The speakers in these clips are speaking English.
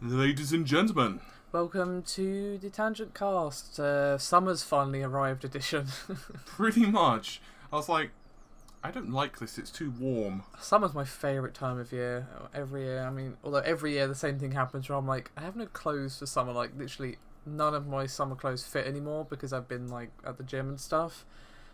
Ladies and gentlemen, Welcome to the TangentCast, Summer's Finally Arrived edition. pretty much. I was like, I don't like this, it's too warm. Summer's my favourite time of year. Every year, although every year the same thing happens where I'm like, I have no clothes for summer. Like, literally none of my summer clothes fit anymore because I've been, like, at the gym and stuff.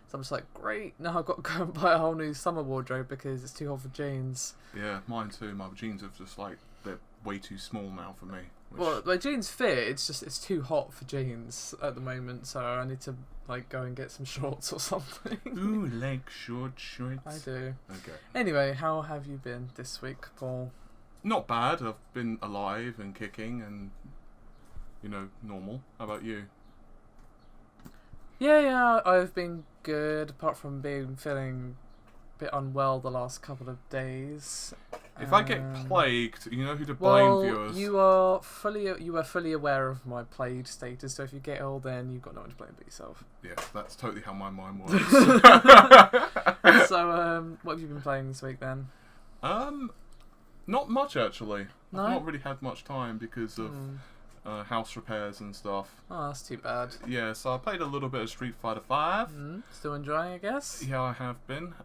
So I'm just like, great, now I've got to go and buy a whole new summer wardrobe because it's too hot for jeans. Yeah, mine too. My jeans are just like, they're way too small now for me. Well, my jeans fit, it's too hot for jeans at the moment, so I need to, like, go and get some shorts or something. Ooh, leg shorts. I do. Okay. Anyway, how have you been this week, Paul? Not bad. I've been alive and kicking and, normal. How about you? Yeah, I've been good, apart from feeling a bit unwell the last couple of days. If I get plagued, you know who to blame, viewers. You are fully aware of my plagued status, so if you get ill, then you've got no one to blame but yourself. Yeah, that's totally how my mind works. So, what have you been playing this week then? Not much actually. No? I've not really had much time because of house repairs and stuff. Oh, that's too bad. Yeah, so I played a little bit of Street Fighter 5. Still enjoying, I guess? Yeah, I have been.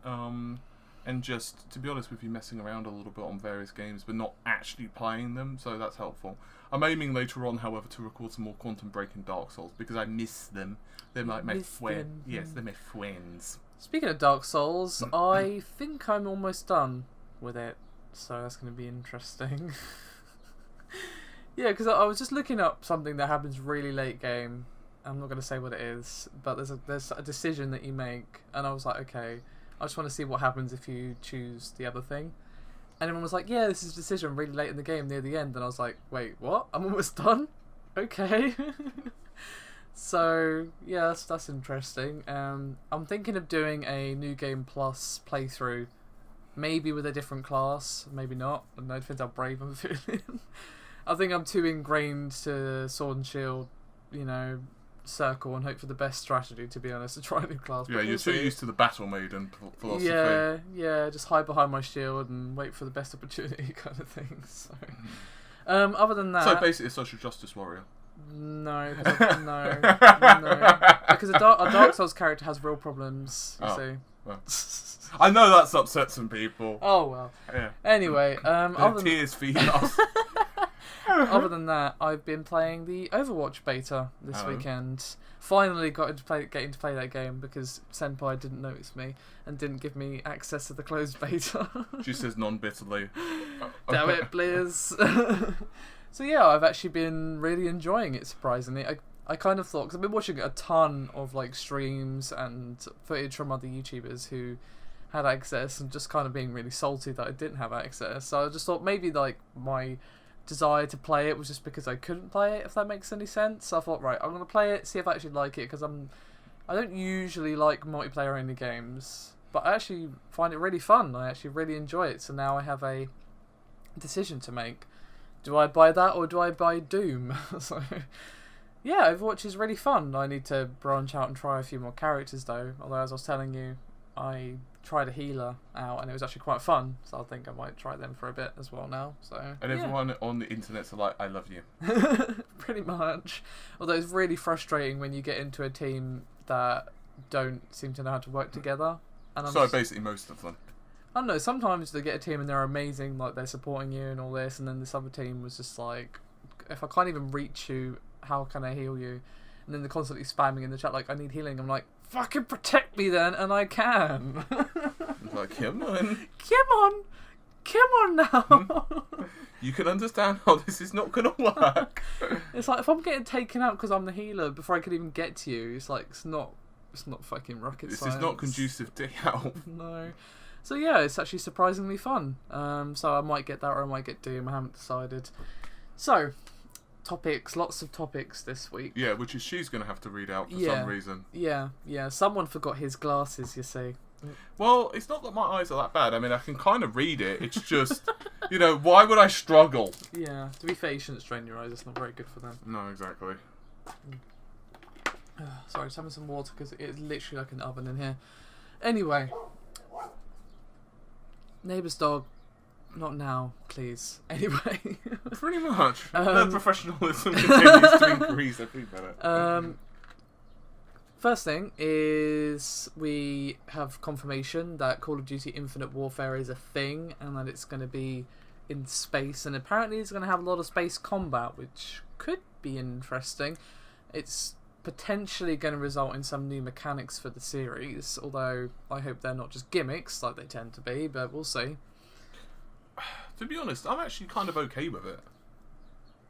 And just, to be honest with you, messing around a little bit on various games, but not actually playing them, so that's helpful. I'm aiming later on, however, to record some more Quantum Break and Dark Souls, because I miss them. They're like my friends. Yes, they're my friends. Speaking of Dark Souls, I think I'm almost done with it, so that's going to be interesting. Yeah, because I was just looking up something that happens really late game. I'm not going to say what it is, but there's a decision that you make, and I was like, okay, I just want to see what happens if you choose the other thing. And everyone was like, yeah, this is a decision really late in the game near the end, and I was like, wait, what? I'm almost done? Okay. So, yeah, that's interesting. I'm thinking of doing a New Game Plus playthrough, maybe with a different class, maybe not. I don't know, it depends how brave I'm feeling. I think I'm too ingrained to Sword and Shield, circle and hope for the best strategy, to be honest, to try a new class. Yeah, you're too used to the battle maiden philosophy. Yeah, just hide behind my shield and wait for the best opportunity kind of thing. So, other than that... So basically a social justice warrior. No, because a Dark Souls character has real problems, you see. Well. I know that's upset some people. Oh, well. Yeah. Anyway, tears feed us. Other than that, I've been playing the Overwatch beta this weekend. Finally getting to play that game because Senpai didn't notice me and didn't give me access to the closed beta. She says non-bitterly. Damn it, Blizz. So yeah, I've actually been really enjoying it, surprisingly. I kind of thought, because I've been watching a ton of streams and footage from other YouTubers who had access and just kind of being really salty that I didn't have access. So I just thought maybe my desire to play it was just because I couldn't play it, if that makes any sense. So I thought, right, I'm going to play it, see if I actually like it, because I don't usually like multiplayer only games, but I actually find it really fun. I actually really enjoy it. So now I have a decision to make. Do I buy that or do I buy Doom? So yeah, Overwatch is really fun. I need to branch out and try a few more characters though, although as I was telling you, I tried a healer out and it was actually quite fun, so I think I might try them for a bit as well now. So and everyone on the internet's like, I love you. Pretty much. Although it's really frustrating when you get into a team that don't seem to know how to work together. And basically most of them. I don't know, sometimes they get a team and they're amazing, like they're supporting you and all this, and then this other team was just like, if I can't even reach you, how can I heal you? And then they're constantly spamming in the chat like, I need healing. I'm like, fucking protect me then, and I can. It's like, come on now. You can understand how this is not going to work. It's like, if I'm getting taken out because I'm the healer before I can even get to you, it's like, it's not fucking rocket science. This is not conducive to help. No. So yeah, it's actually surprisingly fun. So I might get that or I might get Doom. I haven't decided. So, lots of topics this week. Yeah, which is she's going to have to read out for some reason. Yeah. Someone forgot his glasses, you see. Well, it's not that my eyes are that bad. I mean, I can kind of read it. It's just, why would I struggle? Yeah, to be fair, you shouldn't strain your eyes. It's not very good for them. No, exactly. Sorry, just having some water because it's literally like an oven in here. Anyway. Neighbour's dog not now, please. Anyway. Pretty much. Their professionalism continues to increase every minute. First thing is we have confirmation that Call of Duty Infinite Warfare is a thing and that it's going to be in space, and apparently it's going to have a lot of space combat, which could be interesting. It's potentially going to result in some new mechanics for the series, although I hope they're not just gimmicks like they tend to be, but we'll see. To be honest, I'm actually kind of okay with it.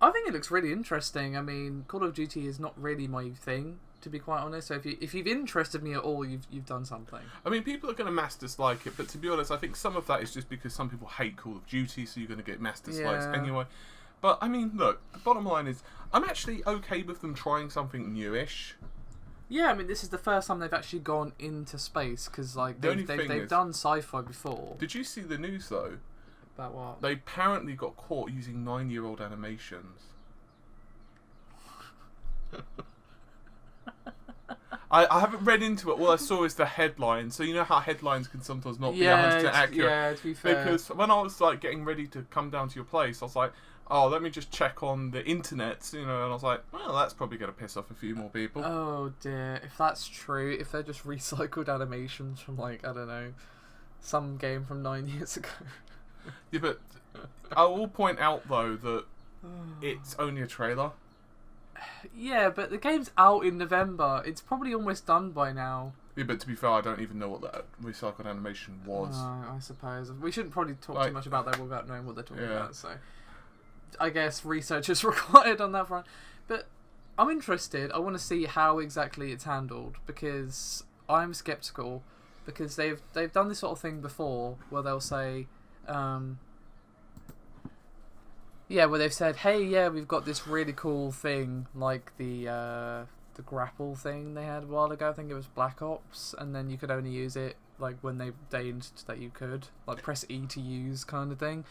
I think it looks really interesting. I mean, Call of Duty is not really my thing, to be quite honest. So if you've interested me at all, you've done something. I mean, people are going to mass dislike it, but to be honest, I think some of that is just because some people hate Call of Duty, so you're going to get mass dislikes anyway. But I mean, look, the bottom line is, I'm actually okay with them trying something newish. Yeah, I mean, this is the first time they've actually gone into space, because like they've done sci-fi before. Did you see the news though? About what? They apparently got caught using 9-year-old animations. I haven't read into it. All I saw is the headline. So you know how headlines can sometimes not be 100% accurate. Yeah, to be fair. Because when I was like getting ready to come down to your place, I was like, oh, let me just check on the internet, and I was like, well, that's probably going to piss off a few more people. Oh dear, if that's true, if they're just recycled animations from like, I don't know, some game from 9 years ago. Yeah, but I will point out though that it's only a trailer. Yeah, but the game's out in November. It's probably almost done by now. Yeah, but to be fair, I don't even know what that recycled animation was. I suppose. We shouldn't probably talk too much about that without knowing what they're talking about, so I guess research is required on that front. But I'm interested. I want to see how exactly it's handled, because I'm sceptical, because they've done this sort of thing before where they'll say where they've said, hey, yeah, we've got this really cool thing, like the grapple thing they had a while ago. I think it was Black Ops, and then you could only use it like when they deigned that you could, like press E to use kind of thing.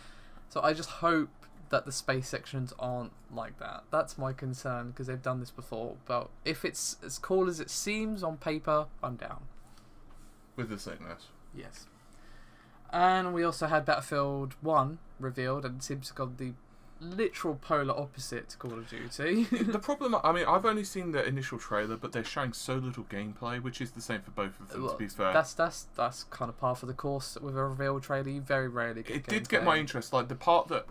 So I just hope that the space sections aren't like that. That's my concern, because they've done this before. But if it's as cool as it seems on paper, I'm down. With the sickness. Yes. And we also had Battlefield 1 revealed, and it seems to have got the literal polar opposite to Call of Duty. The problem, I mean, I've only seen the initial trailer, but they're showing so little gameplay, which is the same for both of them, well, to be fair. That's kind of par for the course with a revealed trailer. You very rarely get It did get my interest, like the part that,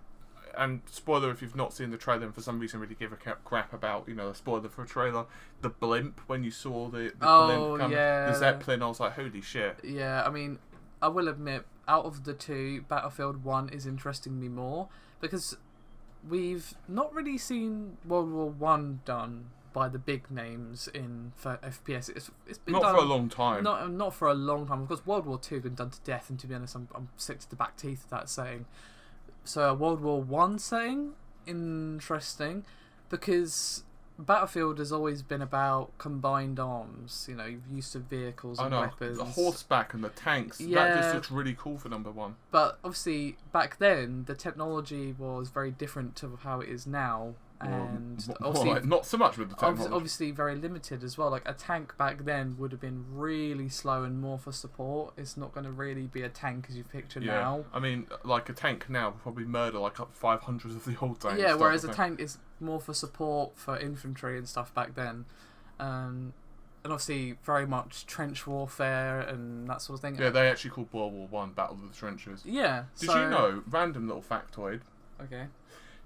and spoiler if you've not seen the trailer and for some reason really give a crap about, a spoiler for a trailer, the blimp, when you saw the blimp come, the Zeppelin, I was like, holy shit. Yeah, I mean, I will admit, out of the two, Battlefield 1 is interesting me more, because we've not really seen World War 1 done by the big names for FPS. It's been not done for a long time. Not for a long time. Of course, World War 2 has been done to death, and to be honest, I'm sick to the back teeth of that saying. So a World War 1 setting, interesting, because Battlefield has always been about combined arms, use of vehicles and weapons. The horseback and the tanks, that just looks really cool for number one. But obviously, back then, the technology was very different to how it is now. And obviously, not so much with the technology. Obviously, very limited as well. Like a tank back then would have been really slow and more for support. It's not going to really be a tank as you picture now. I mean, like a tank now would probably murder like up 500 of the old tanks. Yeah, whereas a tank is more for support for infantry and stuff back then. And obviously, very much trench warfare and that sort of thing. Yeah, they actually called World War One Battle of the Trenches. Yeah. Did you know? Random little factoid. Okay.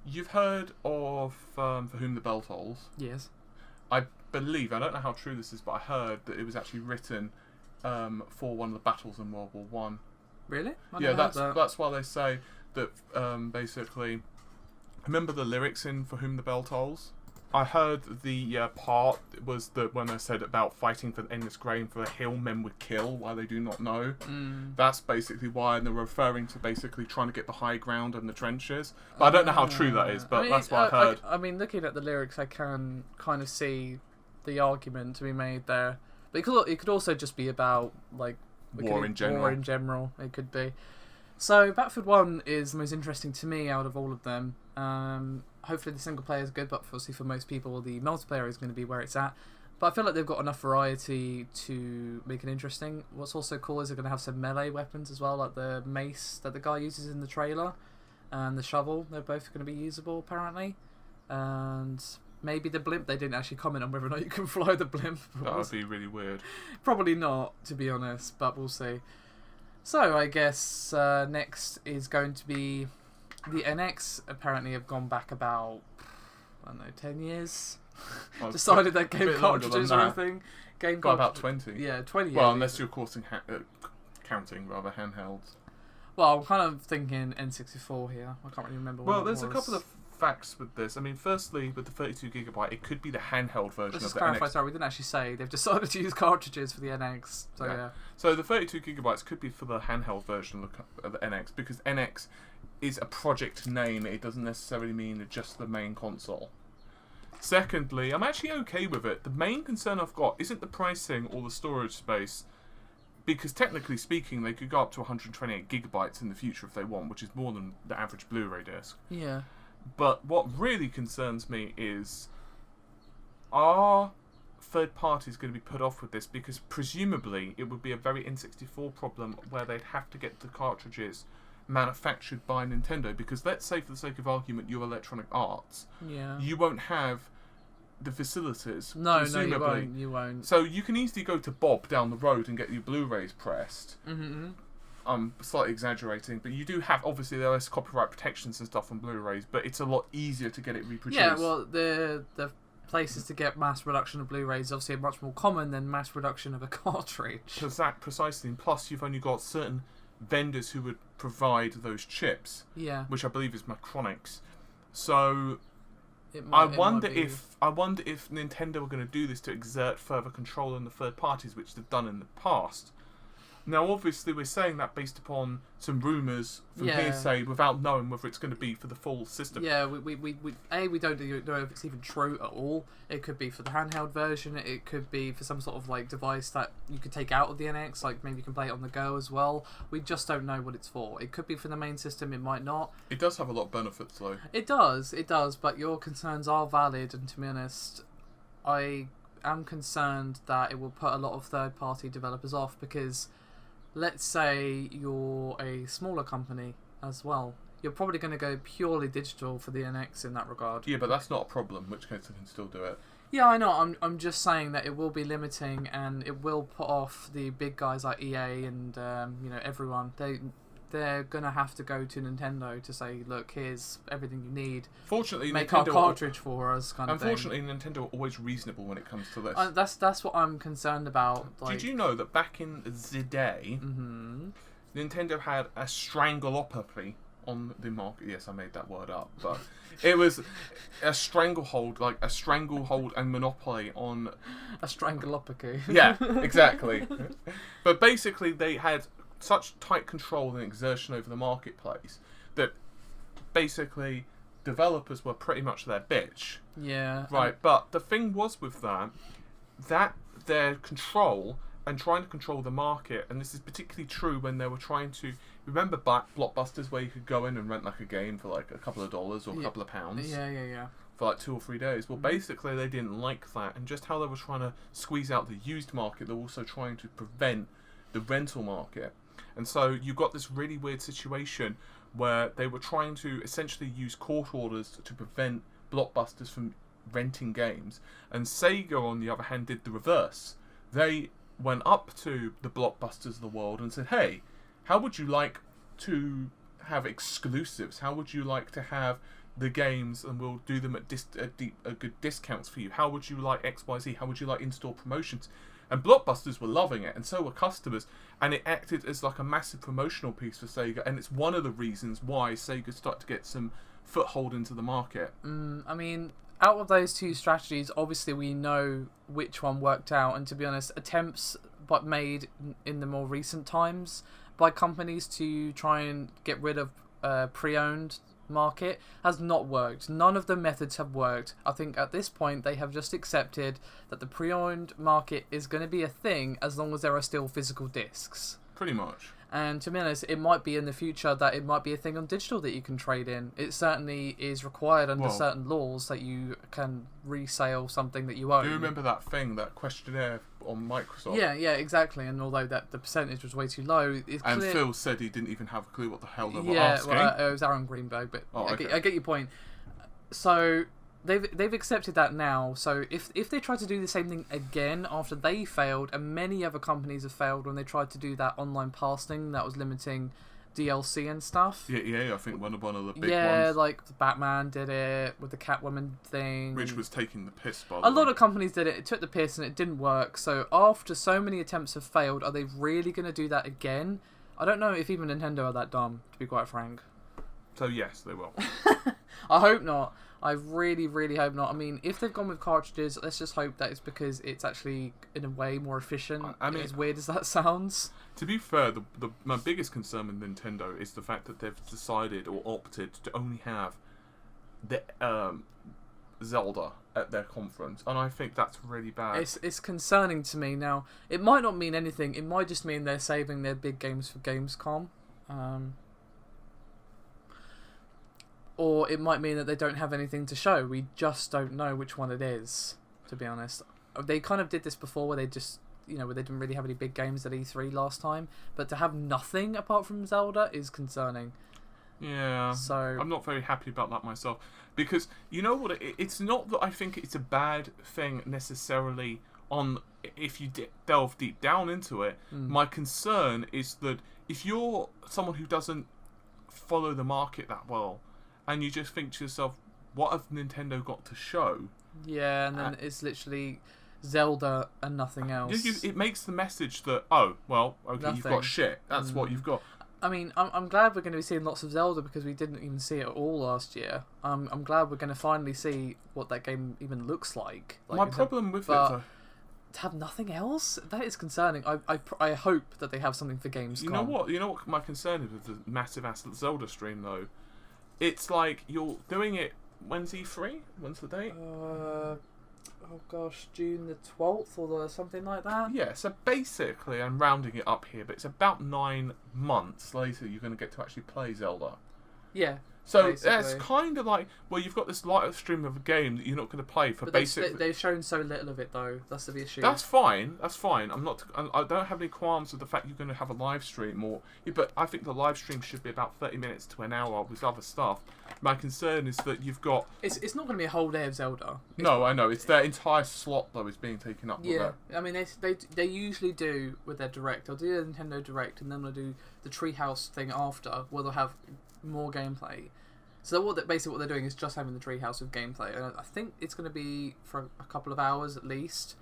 You've heard of For Whom the Bell Tolls? Yes. I believe, I don't know how true this is, but I heard that it was actually written for one of the battles in World War One. Really? That's why they say that basically. Remember the lyrics in For Whom the Bell Tolls? I heard the part was that when I said about fighting for endless grain for a hill men would kill, why they do not know. That's basically why, and they're referring to basically trying to get the high ground and the trenches. But I don't know how true that is, but that's what I heard. I mean, looking at the lyrics, I can kind of see the argument to be made there. But it could also just be about like war in general. War in general, it could be. So Battlefield 1 is the most interesting to me out of all of them. Hopefully the single player is good, but obviously for most people the multiplayer is going to be where it's at. But I feel like they've got enough variety to make it interesting. What's also cool is they're going to have some melee weapons as well, like the mace that the guy uses in the trailer. and the shovel. They're both going to be usable apparently, and maybe the blimp. They didn't actually comment on whether or not you can fly the blimp. That would be really weird. Probably not, to be honest, but we'll see. So I guess next is going to be the NX. Apparently have gone back about, I don't know, 10 years. Well, Decided that game cartridges or that. anything. Game Got about 20. Yeah, 20 years. Well, unless you're counting rather handhelds. Well, I'm kind of thinking N64 here. I can't really remember what Well, it there's was. a couple of facts with this. I mean, firstly, with the 32GB, it could be the handheld version Let's of just the clarify, NX. sorry, we didn't actually say. They've decided to use cartridges for the NX. So, yeah. So the 32GB could be for the handheld version of the NX, because NX is a project name. It doesn't necessarily mean just the main console. Secondly, I'm actually okay with it. The main concern I've got isn't the pricing or the storage space, because technically speaking, they could go up to 128GB in the future if they want, which is more than the average Blu-ray disc. Yeah. But what really concerns me is, are third parties going to be put off with this? Because presumably it would be a very N64 problem where they'd have to get the cartridges manufactured by Nintendo, because let's say for the sake of argument you're Electronic Arts, you won't have the facilities. No, presumably. you won't. So you can easily go to Bob down the road and get your Blu-rays pressed. Mm-hmm. I'm slightly exaggerating, but you do have, obviously there is copyright protections and stuff on Blu-rays, but it's a lot easier to get it reproduced. Yeah, well, the places to get mass production of Blu-rays obviously are much more common than mass production of a cartridge. Precisely, and plus you've only got certain vendors who would provide those chips, which I believe is Macronics. So I wonder if Nintendo are going to do this to exert further control on the third parties, which they've done in the past. Now, obviously, we're saying that based upon some rumours from hearsay, without knowing whether it's going to be for the full system. Yeah, we don't know if it's even true at all. It could be for the handheld version. It could be for some sort of like device that you could take out of the NX, like maybe you can play it on the go as well. We just don't know what it's for. It could be for the main system. It might not. It does have a lot of benefits, though. It does. But your concerns are valid, and to be honest, I am concerned that it will put a lot of third-party developers off, because let's say you're a smaller company as well. You're probably going to go purely digital for the NX in that regard. Yeah, but that's not a problem, in which case they can still do it. Yeah, I know. I'm just saying that it will be limiting, and it will put off the big guys like EA and everyone. They're going to have to go to Nintendo to say, look, here's everything you need. Fortunately, make Nintendo our cartridge for us, kind of thing. Unfortunately, Nintendo are always reasonable when it comes to this. That's what I'm concerned about. Did you know that back in the day, Nintendo had a strangleopoly on the market? Yes, I made that word up, but it was a stranglehold and monopoly on a strangleopoly. Yeah, exactly. But basically, they had such tight control and exertion over the marketplace that basically developers were pretty much their bitch. Yeah. Right, but the thing was with that their control and trying to control the market, and this is particularly true when they were trying to remember blockbusters where you could go in and rent like a game for like a couple of dollars or a couple of pounds. Yeah. For like 2 or 3 days. Well, basically they didn't like that, and just how they were trying to squeeze out the used market, they were also trying to prevent the rental market. And so you got this really weird situation where they were trying to essentially use court orders to prevent blockbusters from renting games. And Sega, on the other hand, did the reverse. They went up to the blockbusters of the world and said, hey, how would you like to have exclusives? How would you like to have the games, and we'll do them at good discounts for you? How would you like XYZ? How would you like in-store promotions? And blockbusters were loving it, and so were customers, and it acted as like a massive promotional piece for Sega, and it's one of the reasons why Sega started to get some foothold into the market. I mean, out of those two strategies, obviously we know which one worked out, and to be honest, attempts but made in the more recent times by companies to try and get rid of pre-owned market has not worked. None of the methods have worked. I think at this point they have just accepted that the pre-owned market is going to be a thing as long as there are still physical discs. Pretty much. And to be honest, it might be in the future that it might be a thing on digital that you can trade in. It certainly is required under certain laws that you can resale something that you own. Do you remember that thing, that questionnaire on Microsoft. Yeah, exactly. And although that the percentage was way too low, it's and clear... Phil said he didn't even have a clue what the hell they were yeah, asking. well, it was Aaron Greenberg, but I get your point. So they've accepted that now. So if they try to do the same thing again after they failed, and many other companies have failed when they tried to do that online passing that was limiting DLC and stuff. Yeah, I think one of the big ones. Yeah, like Batman did it with the Catwoman thing. Which was taking the piss, by the A way. lot of companies did it. It took the piss and it didn't work. So after so many attempts have failed, are they really going to do that again? I don't know if even Nintendo are that dumb, to be quite frank. So yes, they will. I hope not. I really, really hope not. I mean, if they've gone with cartridges, let's just hope that it's because it's actually, in a way, more efficient. I mean, as weird as that sounds. To be fair, my biggest concern with Nintendo is the fact that they've decided or opted to only have the Zelda at their conference, and I think that's really bad. It's concerning to me. Now, it might not mean anything. It might just mean they're saving their big games for Gamescom. Or it might mean that they don't have anything to show. We just don't know which one it is, to be honest. They kind of did this before where they just, where they didn't really have any big games at E3 last time. But to have nothing apart from Zelda is concerning. Yeah, so I'm not very happy about that myself. Because, you know what, it's not that I think it's a bad thing necessarily on if you delve deep down into it. My concern is that if you're someone who doesn't follow the market that well, and you just think to yourself, what have Nintendo got to show? Yeah, and then it's literally Zelda and nothing else. It makes the message that, oh, well, okay, Nothing. You've got shit. That's what you've got. I mean, I'm glad we're going to be seeing lots of Zelda because we didn't even see it at all last year. I'm glad we're going to finally see what that game even looks like. My problem with it, though, to have nothing else, that is concerning. I hope that they have something for Gamescom. You know what my concern is with the massive Zelda stream, though? It's like you're doing it. When's E3? When's the date? Oh gosh, June the 12th or something like that. Yeah, so basically, I'm rounding it up here, but it's about 9 months later you're going to get to actually play Zelda. Yeah. So it's kind of like, well, you've got this live stream of a game that you're not going to play for basic. They've shown so little of it though. That's the issue. That's fine. I don't have any qualms with the fact you're going to have a live stream but I think the live stream should be about 30 minutes to an hour with other stuff. My concern is that you've got. It's not going to be a whole day of Zelda. No, I know. It's their entire slot though is being taken up. Yeah, I mean they usually do with their Direct. They'll do the Nintendo Direct and then they'll do the Treehouse thing after, where they'll have more gameplay. So basically what they're doing is just having the Treehouse with gameplay, and I think it's going to be for a couple of hours at least.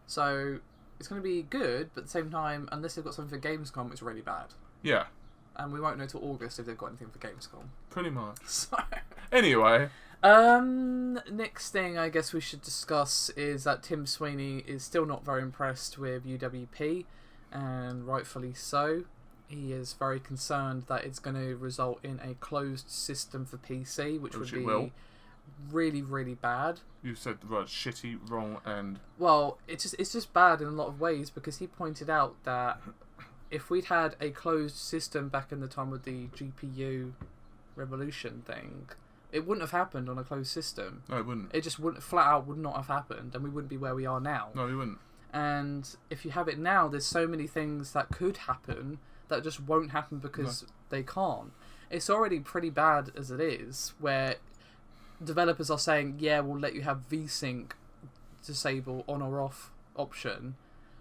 So it's going to be good, but at the same time, unless they've got something for Gamescom, it's really bad. Yeah. And we won't know till August if they've got anything for Gamescom. Pretty much. So anyway. Next thing I guess we should discuss is that Tim Sweeney is still not very impressed with UWP, and rightfully so. He is very concerned that it's going to result in a closed system for PC, which would be really, really bad. You said the word shitty, wrong, and... Well, it's just bad in a lot of ways, because he pointed out that if we'd had a closed system back in the time with the GPU revolution thing, it wouldn't have happened on a closed system. No, it wouldn't. It just flat out would not have happened, and we wouldn't be where we are now. No, we wouldn't. And if you have it now, there's so many things that could happen that just won't happen because they can't. It's already pretty bad as it is, where developers are saying, yeah, we'll let you have VSync disable on or off option,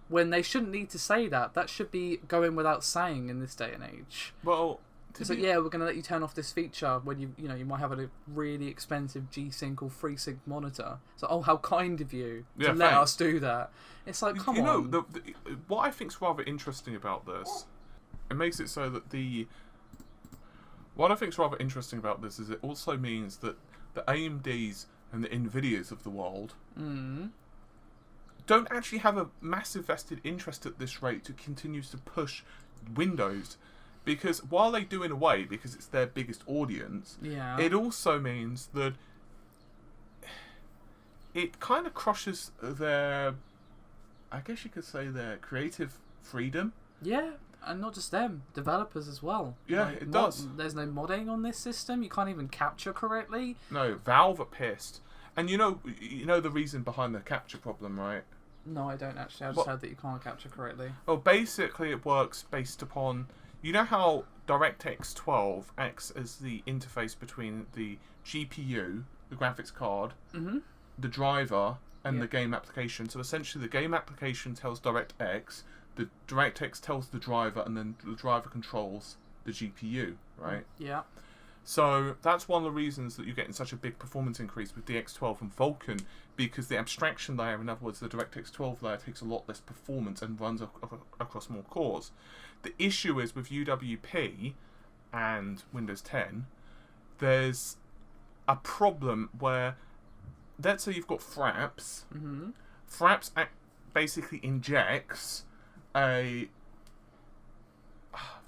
when they shouldn't need to say that. That should be going without saying in this day and age. Well, it's like, yeah, we're going to let you turn off this feature when you might have a really expensive G-Sync or FreeSync monitor. So, oh, how kind of you to let us do that. It's like, come on. What I think's rather interesting about this, it makes it so that what I think's rather interesting about this is it also means that the AMDs and the Nvidias of the world don't actually have a massive vested interest at this rate to continue to push Windows. Because while they do in a way, because it's their biggest audience, it also means that it kind of crushes their, I guess you could say, their creative freedom. Yeah, and not just them, developers as well. Yeah, it does. There's no modding on this system. You can't even capture correctly. No, Valve are pissed. And you know the reason behind the capture problem, right? No, I don't actually. I just heard that you can't capture correctly. Well, basically it works based upon... You know how DirectX 12 acts as the interface between the GPU, the graphics card, the driver, and the game application. So essentially the game application tells DirectX, the DirectX tells the driver, and then the driver controls the GPU, right? Yeah. So that's one of the reasons that you're getting such a big performance increase with DX12 and Vulkan, because the abstraction layer, in other words, the DirectX 12 layer, takes a lot less performance and runs across more cores. The issue is with UWP and Windows 10, there's a problem where, let's say you've got Fraps. Fraps basically injects a...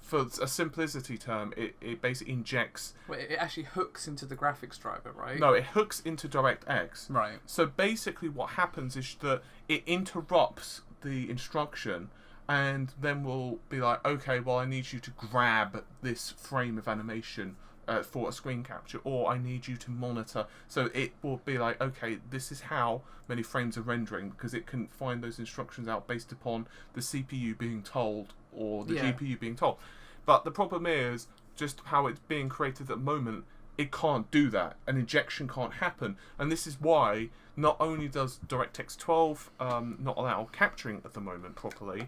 For a simplicity term, it basically injects... Wait, it actually hooks into the graphics driver, right? No, it hooks into DirectX. Right. So basically what happens is that it interrupts the instruction and then will be like, okay, well, I need you to grab this frame of animation for a screen capture, or I need you to monitor. So it will be like, okay, this is how many frames are rendering, because it can find those instructions out based upon the CPU being told or the GPU being told. But the problem is just how it's being created at the moment. It can't do that. An injection can't happen, and this is why not only does DirectX 12 not allow capturing at the moment properly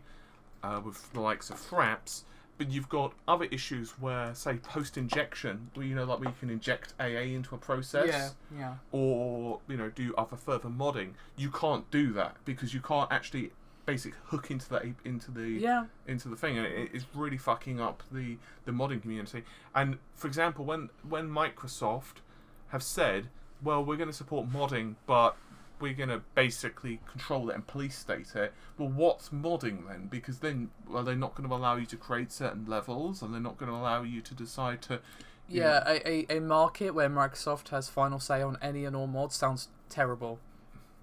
with the likes of Fraps, but you've got other issues where, say, post-injection, where, you know, like where you can inject AA into a process, or, you know, do other further modding. You can't do that because you can't actually basically hook into the into the thing, and it's really fucking up the modding community. And for example, when Microsoft have said, well, we're going to support modding, but we're going to basically control it and police state it. Well, what's modding then? Because then, well, they're not going to allow you to create certain levels, and they're not going to allow you to decide to... A market where Microsoft has final say on any and all mods sounds terrible.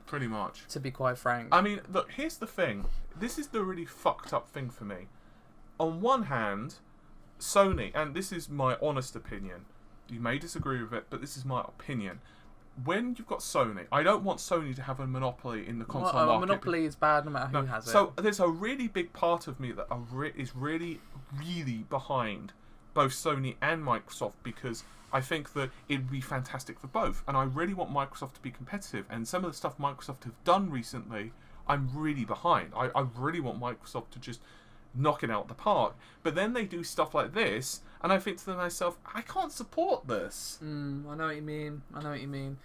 Pretty much. To be quite frank. I mean, look, here's the thing. This is the really fucked up thing for me. On one hand, Sony, and this is my honest opinion, you may disagree with it, but this is my opinion. When you've got Sony, I don't want Sony to have a monopoly in the console market. A monopoly is bad no matter who has it. So there's a really big part of me that is really, really behind both Sony and Microsoft, because I think that it would be fantastic for both. And I really want Microsoft to be competitive. And some of the stuff Microsoft have done recently, I'm really behind. I really want Microsoft to just knock it out of the park. But then they do stuff like this, and I think to myself, I can't support this. I know what you mean.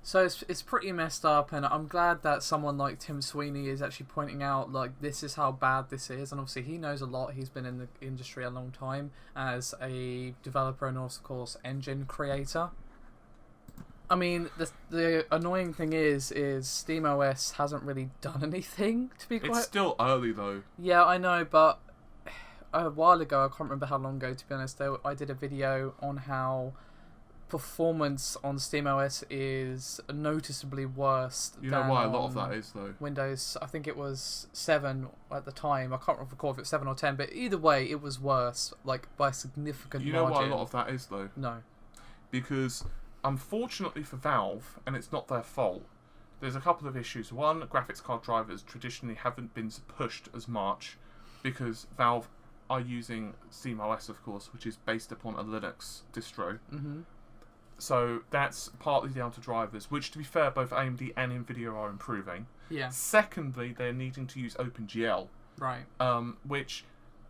So it's pretty messed up, and I'm glad that someone like Tim Sweeney is actually pointing out, like, this is how bad this is. And obviously he knows a lot. He's been in the industry a long time as a developer and also, of course, engine creator. I mean, the annoying thing is SteamOS hasn't really done anything, to be quite... It's still early, though. Yeah, I know, but a while ago, I can't remember how long ago, to be honest, I did a video on how performance on SteamOS is noticeably worse You know why a lot of that is, though? Windows. I think it was 7 at the time. I can't recall if it was 7 or 10, but either way, it was worse, like, by a significant margin. You know why a lot of that is, though? No. Because, unfortunately for Valve, and it's not their fault, there's a couple of issues. One, graphics card drivers traditionally haven't been pushed as much because Valve are using SteamOS, of course, which is based upon a Linux distro. So that's partly down to drivers, which, to be fair, both AMD and Nvidia are improving. Yeah. Secondly, they're needing to use OpenGL. Right. Which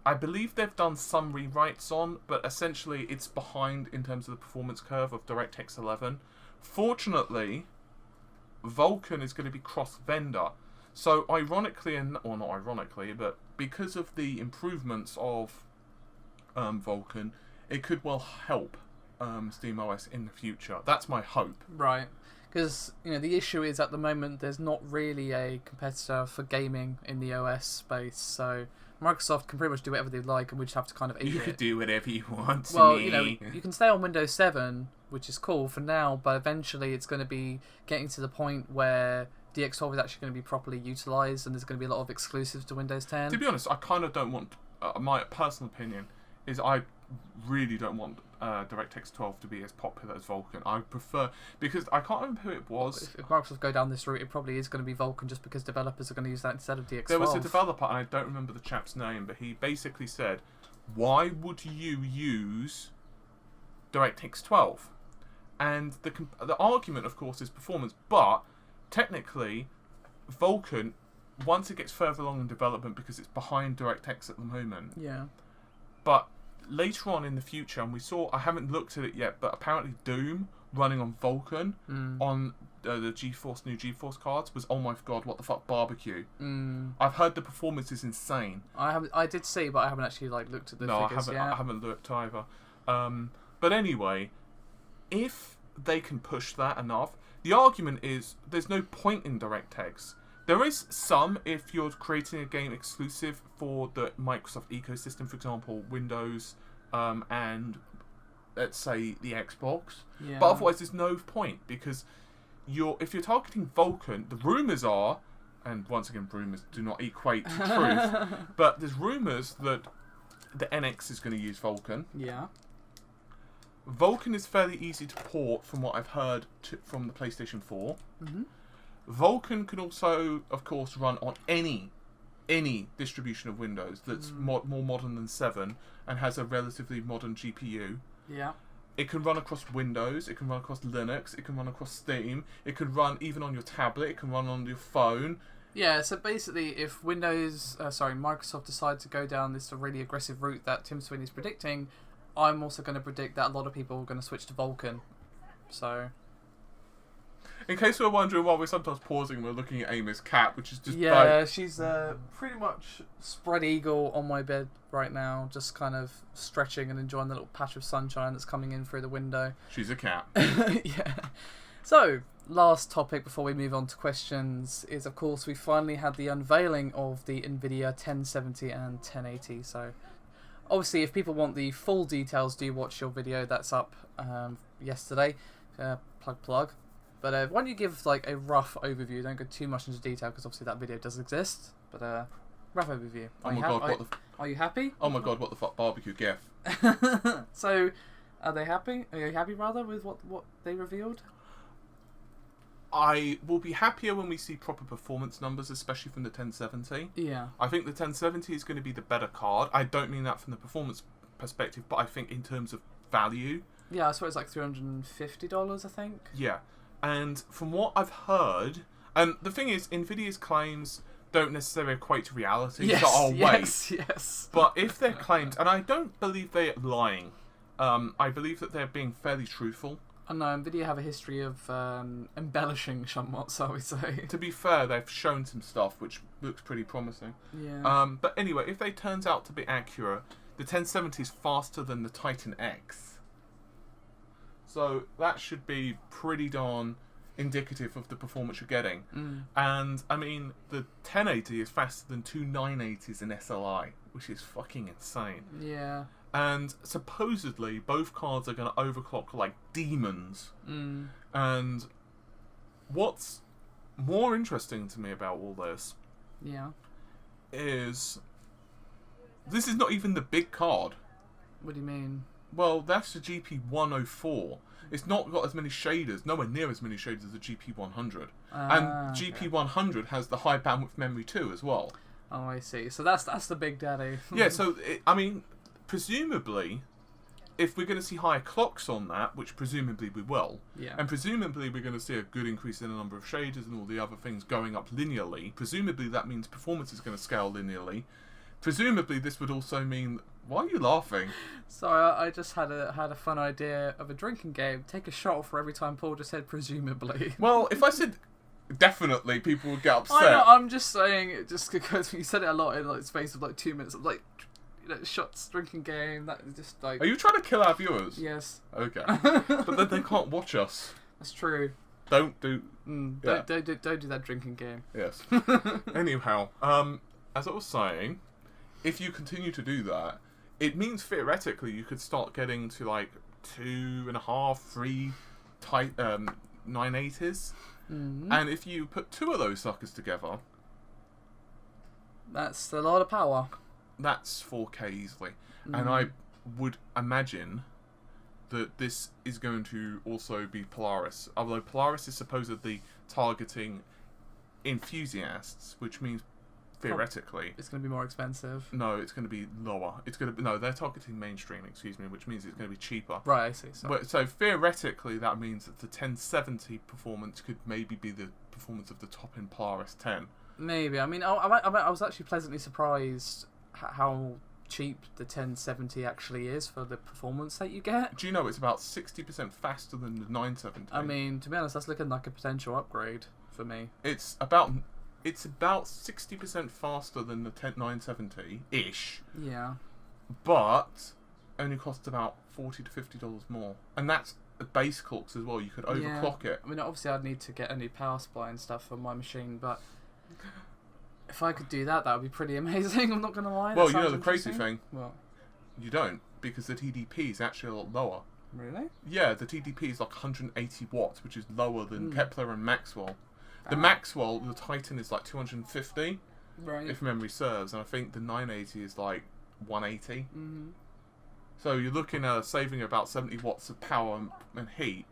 I believe they've done some rewrites on, but essentially it's behind in terms of the performance curve of DirectX 11. Fortunately, Vulkan is going to be cross-vendor. So ironically, or not ironically, but because of the improvements of Vulkan, it could well help SteamOS in the future. That's my hope. Right. Because, you know, the issue is at the moment there's not really a competitor for gaming in the OS space, so Microsoft can pretty much do whatever they like, and we just have to kind of eat it. You could do whatever you want. Well, you know, you can stay on Windows 7, which is cool for now, but eventually it's going to be getting to the point where DX12 is actually going to be properly utilised, and there's going to be a lot of exclusives to Windows 10. To be honest, I kind of don't want... my personal opinion is I really don't want DirectX 12 to be as popular as Vulkan. I prefer, because I can't remember who it was. If Microsoft go down this route, it probably is going to be Vulkan, just because developers are going to use that instead of DX12. There was a developer, and I don't remember the chap's name, but he basically said, why would you use DirectX 12? And the argument, of course, is performance, but technically, Vulkan, once it gets further along in development, because it's behind DirectX at the moment. Yeah. But later on in the future, and I haven't looked at it yet, but apparently Doom running on Vulkan on the new GeForce cards was, oh my god, what the fuck, barbecue. I've heard the performance is insane. I did see, but I haven't actually looked at the figures yet. I haven't looked either. But anyway, if they can push that enough, the argument is there's no point in DirectX. There is some if you're creating a game exclusive for the Microsoft ecosystem, for example, Windows and, let's say, the Xbox. Yeah. But otherwise, there's no point, because if you're targeting Vulkan, the rumours are, and once again, rumours do not equate to truth, but there's rumours that the NX is going to use Vulkan. Yeah. Vulkan is fairly easy to port, from what I've heard, from the PlayStation 4. Mm-hmm. Vulkan can also, of course, run on any distribution of Windows that's more modern than 7 and has a relatively modern GPU. Yeah. It can run across Windows, it can run across Linux, it can run across Steam, it can run even on your tablet, it can run on your phone. Yeah, so basically, if Microsoft decide to go down this really aggressive route that Tim Sweeney's predicting, I'm also going to predict that a lot of people are going to switch to Vulkan. So, in case we're wondering why we're sometimes pausing, we're looking at Amy's cat, which is just... Yeah, she's pretty much spread eagle on my bed right now, just kind of stretching and enjoying the little patch of sunshine that's coming in through the window. She's a cat. Yeah. So, last topic before we move on to questions is, of course, we finally had the unveiling of the Nvidia 1070 and 1080. So, obviously, if people want the full details, do watch your video that's up yesterday. Plug. But why don't you give a rough overview? Don't go too much into detail, because obviously that video does exist. But rough overview. Are you happy? Oh my god, what the fuck, barbecue gif. So, are they happy? Are you happy rather with what they revealed? I will be happier when we see proper performance numbers, especially from the 1070. Yeah. I think the 1070 is going to be the better card. I don't mean that from the performance perspective, but I think in terms of value. Yeah, I swear it's $350, I think. Yeah. And from what I've heard, and the thing is, Nvidia's claims don't necessarily equate to reality. Yes, so I'll wait. Yes. But if their claims, and I don't believe they're lying, I believe that they're being fairly truthful. I know, Nvidia have a history of embellishing somewhat, so we say. To be fair, they've shown some stuff which looks pretty promising. Yeah. But anyway, if they turns out to be accurate, the 1070 is faster than the Titan X. So that should be pretty darn indicative of the performance you're getting. And, I mean, the 1080 is faster than two 980s in SLI, which is fucking insane. Yeah. And supposedly, both cards are going to overclock like demons. And what's more interesting to me about all this is this is not even the big card. What do you mean? Well, that's the GP104. It's not got as many shaders, nowhere near as many shaders as the GP100. And GP100 has the high bandwidth memory too as well. Oh, I see. So that's the big daddy. Yeah, so, I mean, presumably, if we're going to see higher clocks on that, which presumably we will, and presumably we're going to see a good increase in the number of shaders and all the other things going up linearly, presumably that means performance is going to scale linearly. Presumably this would also mean... Why are you laughing? Sorry, I just had a fun idea of a drinking game. Take a shot for every time Paul just said presumably. Well, if I said definitely, people would get upset. I know, I'm just saying it just because you said it a lot in the space of 2 minutes. I'm shots, drinking game. That is just Are you trying to kill our viewers? Yes. Okay. But then they can't watch us. That's true. Don't do. Don't do that drinking game. Yes. Anyhow, as I was saying, if you continue to do that, it means theoretically you could start getting to 2.5, 3 type 980s, and if you put 2 of those suckers together, that's a lot of power. That's 4K easily. And I would imagine that this is going to also be Polaris. Although Polaris is supposedly targeting enthusiasts, which means theoretically it's going to be more expensive. No, it's going to be lower. It's going to be, no, they're targeting mainstream, excuse me, which means it's going to be cheaper. Right, I see. Sorry. So theoretically, that means that the 1070 performance could maybe be the performance of the top-end Polaris 10. Maybe. I mean, I was actually pleasantly surprised how cheap the 1070 actually is for the performance that you get. Do you know it's about 60% faster than the 970? I mean, to be honest, that's looking like a potential upgrade for me. It's about 60% faster than the 970-ish. Yeah. But only costs about $40 to $50 more. And that's base clocks as well. You could overclock it. I mean, obviously I'd need to get a new power supply and stuff for my machine, but if I could do that, that would be pretty amazing. I'm not going to lie. Well, you know the crazy thing? Well, you don't, because the TDP is actually a lot lower. Really? Yeah, the TDP is like 180 watts, which is lower than Kepler and Maxwell. The Ah. Maxwell, the Titan is like 250, Right. if memory serves, and I think the 980 is like 180. Mm-hmm. So you're looking at saving about 70 watts of power and heat.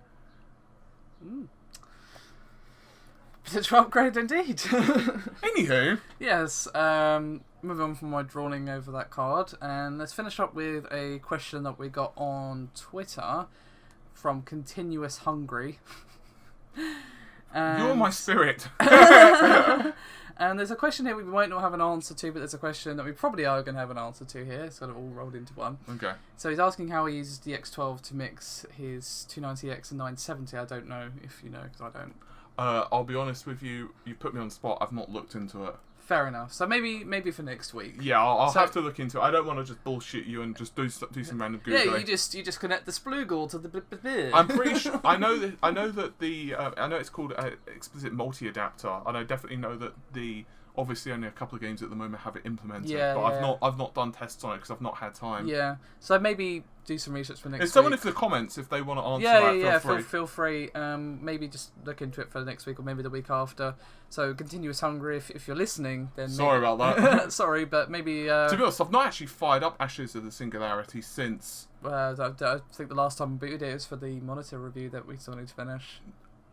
Potential upgrade indeed. Anywho. Yes, moving on from my drawing over that card, and let's finish up with a question that we got on Twitter from Continuous Hungry. You're my spirit. And there's a question here we might not have an answer to, but there's a question that we probably are going to have an answer to here. It's kind of all rolled into one. Okay. So he's asking how he uses the X12 to mix his 290X and 970. I don't know if you know, because I don't. I'll be honest with you. You put me on the spot. I've not looked into it. Fair enough. So maybe for next week. Yeah, I'll have to look into it. I don't want to just bullshit you and just do some random Googling. Yeah, you just connect the sploogle to the. I'm pretty sure. I know that the. I know it's called explicit multi-adapter, and I definitely know that the. Obviously, only a couple of games at the moment have it implemented. Yeah, but yeah. I've not done tests on it because I've not had time. Yeah. So maybe do some research for next week. There's someone in the comments if they want to answer that. Feel free. Maybe just look into it for the next week or maybe the week after. So Continuous Hungry, if you're listening, then sorry about that. Sorry, but maybe. To be honest, I've not actually fired up Ashes of the Singularity since. I think the last time we booted it was for the monitor review that we still need to finish.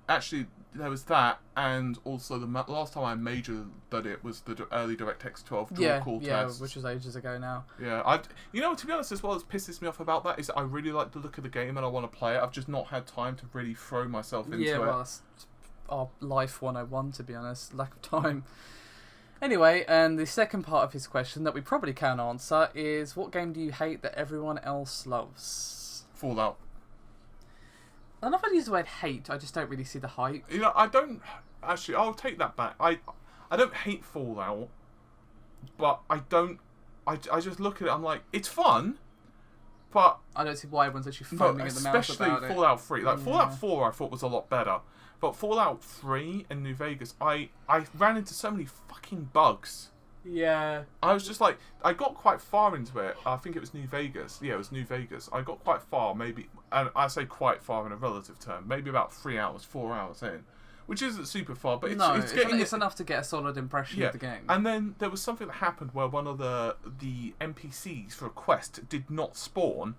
Actually, there was that, and also the last time I majored it was the early DirectX 12 dual core test. Which was ages ago now. Yeah, to be honest, as well as pisses me off about that is that I really like the look of the game and I want to play it. I've just not had time to really throw myself into it. Yeah, well, that's our life 101, to be honest. Lack of time. Anyway, and the second part of his question that we probably can answer is, what game do you hate that everyone else loves? Fallout. I don't know if I'd use the word hate, I just don't really see the hype. You know, I don't... Actually, I'll take that back. I don't hate Fallout, but I don't... I just look at it, I'm like, it's fun, but... I don't see why everyone's actually foaming at the mouth about it. Especially Fallout 3. Like, Fallout 4 I thought was a lot better. But Fallout 3 and New Vegas, I ran into so many fucking bugs. Yeah. I was just like, I got quite far into it. I think it was New Vegas. Yeah, it was New Vegas. I got quite far, maybe, and I say quite far in a relative term, maybe about 3 hours, 4 hours in, which isn't super far, but it's enough to get a solid impression of the game. And then there was something that happened where one of the NPCs for a quest did not spawn,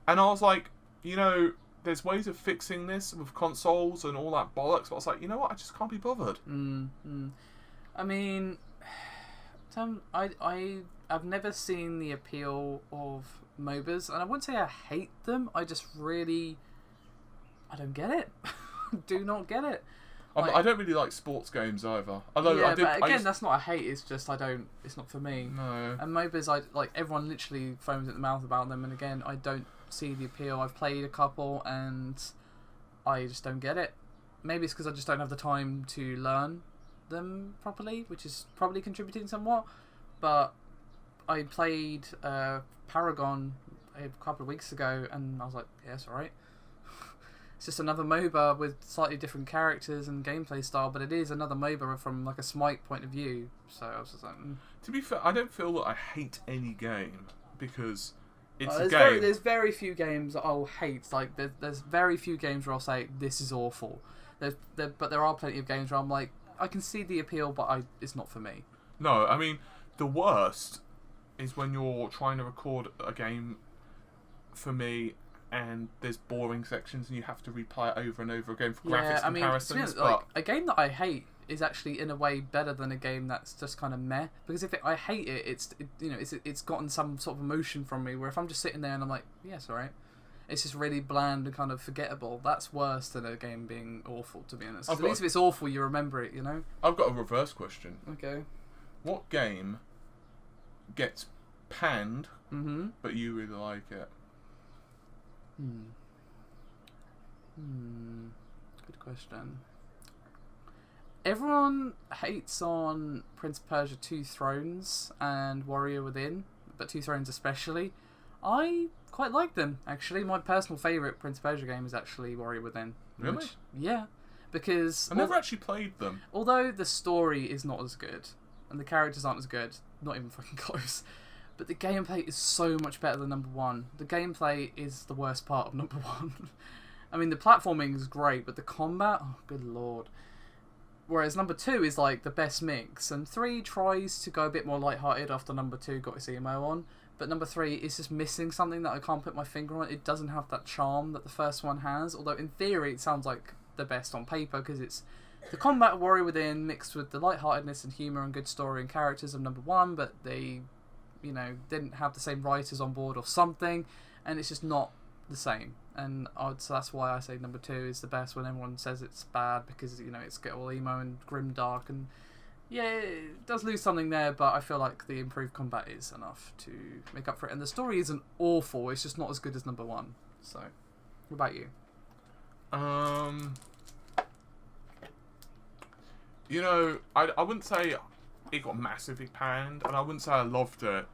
and I was like, you know, there's ways of fixing this with consoles and all that bollocks, but I was like, you know what, I just can't be bothered. I mean... I've never seen the appeal of MOBAs, and I wouldn't say I hate them. I just really, I don't get it. Do not get it. I don't really like sports games either. Although that's not a hate. It's just it's not for me. No. And MOBAs, everyone literally foams at the mouth about them, and again, I don't see the appeal. I've played a couple, and I just don't get it. Maybe it's because I just don't have the time to learn them properly, which is probably contributing somewhat, but I played Paragon a couple of weeks ago and I was like, yeah, it's alright. It's just another MOBA with slightly different characters and gameplay style, but it is another MOBA from like a Smite point of view, so I was just like... To be fair, I don't feel that I hate any game, because it's a game. There's very few games that I'll hate. Like, there's very few games where I'll say, this is awful. But there are plenty of games where I'm like, I can see the appeal, but it's not for me. No, I mean, the worst is when you're trying to record a game for me, and there's boring sections and you have to replay it over and over again for graphics comparisons. To be honest, like, a game that I hate is actually in a way better than a game that's just kind of meh. Because I hate it, it's gotten some sort of emotion from me. Where if I'm just sitting there and I'm like, yeah, it's alright. It's just really bland and kind of forgettable. That's worse than a game being awful, to be honest. At least if it's awful, you remember it, you know? I've got a reverse question. Okay. What game gets panned, but you really like it? Good question. Everyone hates on Prince of Persia 2 Thrones and Warrior Within, but 2 Thrones especially. I quite like them, actually. My personal favourite Prince of Persia game is actually Warrior Within. Really? Yeah. Because... I never actually played them. Although the story is not as good, and the characters aren't as good, not even fucking close, but the gameplay is so much better than number 1. The gameplay is the worst part of number 1. I mean, the platforming is great, but the combat... Oh, good lord. Whereas number 2 is like the best mix, and 3 tries to go a bit more lighthearted after number 2 got its emo on. But number 3 is just missing something that I can't put my finger on. It doesn't have that charm that the first one has. Although in theory it sounds like the best on paper because it's the combat of Warrior Within mixed with the lightheartedness and humour and good story and characters of number 1. But they, didn't have the same writers on board or something. And it's just not the same. And so that's why I say number 2 is the best when everyone says it's bad because, it's get all emo and grim dark and... Yeah, it does lose something there, but I feel like the improved combat is enough to make up for it. And the story isn't awful, it's just not as good as number 1. So, what about you? I wouldn't say it got massively panned, and I wouldn't say I loved it,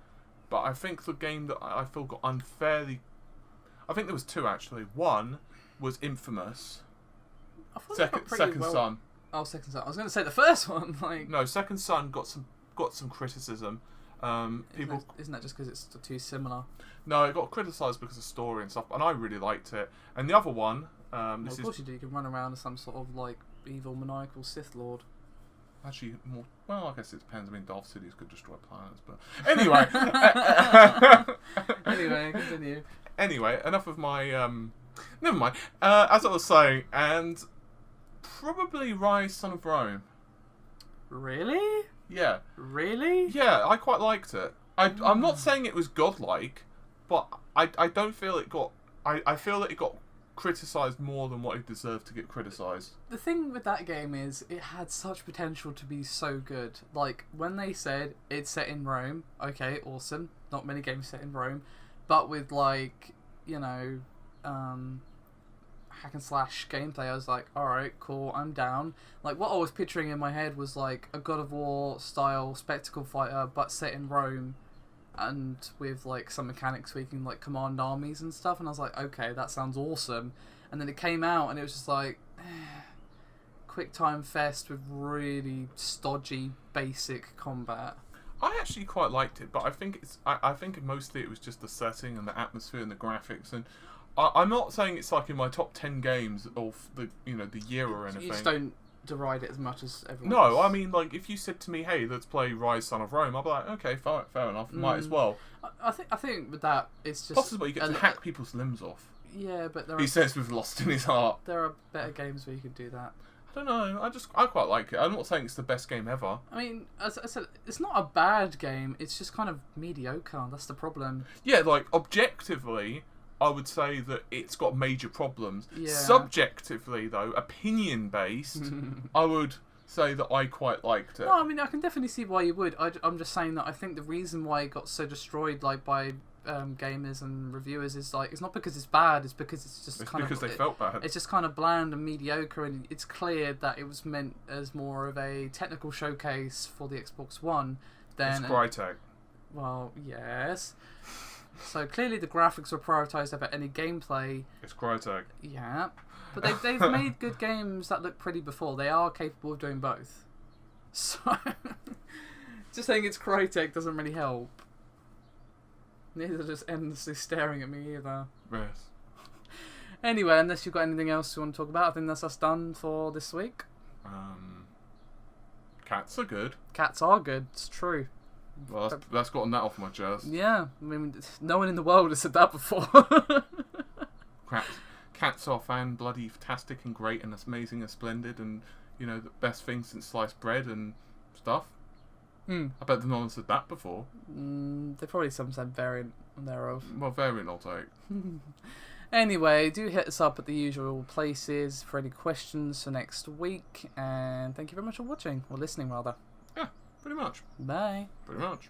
but I think the game that I feel got unfairly... I think there was 2, actually. One was Infamous. I thought Second Son. Oh, Second Son. I was going to say the first one. No, Second Son got some criticism. Isn't that just because it's too similar? No, it got criticised because of story and stuff, and I really liked it. And the other one, of course you do. You can run around as some sort of evil maniacal Sith Lord. Actually, more. Well, I guess it depends. I mean, Darth Sidious could destroy planets, but anyway. Anyway, continue. Anyway, enough of my. Never mind. As I was saying, and. Probably Rise, Son of Rome. Really? Yeah. Really? Yeah, I quite liked it. I'm not saying it was godlike, but I don't feel it got... I feel that it got criticised more than what it deserved to get criticised. The thing with that game is it had such potential to be so good. Like, when they said it's set in Rome, okay, awesome. Not many games set in Rome. But with, hack and slash gameplay, I was like, alright, cool, I'm down. Like, what I was picturing in my head was like a God of War style spectacle fighter, but set in Rome, and with like some mechanics where you can like command armies and stuff, and I was like, okay, that sounds awesome. And then it came out and it was just like quick time fest with really stodgy basic combat. I actually quite liked it, but I think I think mostly it was just the setting and the atmosphere and the graphics, and I'm not saying it's like in my top 10 games of the year or anything. You just don't deride it as much as everyone No, else. I mean, like, if you said to me, hey, let's play Rise, Son of Rome, I'd be like, okay, fair enough, might as well. I think with that, it's just... Possibly you get to hack people's limbs off. Yeah, but He says with Lost in his heart. There are better games where you can do that. I don't know, I quite like it. I'm not saying it's the best game ever. I mean, as I said, it's not a bad game, it's just kind of mediocre, that's the problem. Yeah, like, objectively... I would say that it's got major problems. Yeah. Subjectively, though, opinion-based, I would say that I quite liked it. No, I mean, I can definitely see why you would. I'm just saying that I think the reason why it got so destroyed by gamers and reviewers is it's not because it's bad, it's because it's just they felt bad. It's just kind of bland and mediocre, and it's clear that it was meant as more of a technical showcase for the Xbox One than... It's Crytek. Well, yes... So clearly the graphics were prioritised over any gameplay. It's Crytek. Yeah. But they've made good games that look pretty before. They are capable of doing both. So, just saying it's Crytek doesn't really help. Neither just endlessly staring at me either. Yes. Anyway, unless you've got anything else you want to talk about, I think that's us done for this week. Cats are good. Cats are good, it's true. Well, that's gotten that off my chest. Yeah, I mean, no one in the world has said that before. Cats are fan bloody fantastic and great and amazing and splendid and, you know, the best thing since sliced bread and stuff. I bet no one said that before. They probably some variant thereof. Well, variant I'll take. Anyway, do hit us up at the usual places for any questions for next week. And thank you very much for watching, or listening rather. Yeah, pretty much. Bye. Pretty much.